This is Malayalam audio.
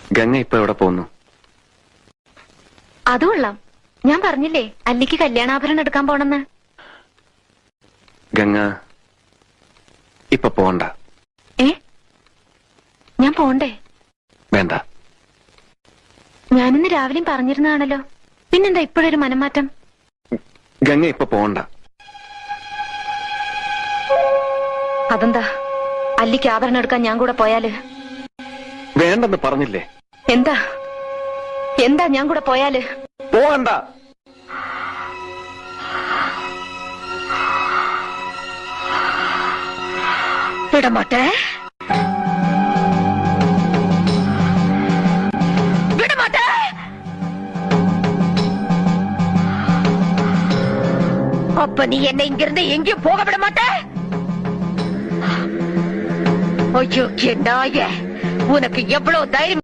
ഗംഗ ഇപ്പൊ എവിടെ പോകുന്നു? അത് കൊള്ളാം. ഞാൻ പറഞ്ഞില്ലേ അല്ലിക്ക് കല്യാണാഭരണം എടുക്കാൻ പോണെന്ന്. ഗംഗ ഇപ്പൊ പോണ്ട. ഞാൻ പോണ്ടേ? വേണ്ട. ഞാനിന്ന് രാവിലെയും പറഞ്ഞിരുന്നതാണല്ലോ, പിന്നെന്താ ഇപ്പോഴൊരു മനംമാറ്റം? ഗംഗ ഇപ്പൊ പോണ്ട. അതെന്താ? അല്ലിക്ക് ആഭരണം എടുക്കാൻ ഞാൻ കൂടെ പോയാല്? വേണ്ടെന്ന് പറഞ്ഞില്ലേ? എന്താ എന്താ ഞാൻ കൂടെ പോയാല്? പോകണ്ട. വിടമാട്ടെ, വിടമാട്ടെ. அப்ப நீ என்னை இங்கிருந்து எங்கேயும் போக விட மாட்ட? ஐயோ நாயே, உனக்கு எவ்வளவு தைரியம்!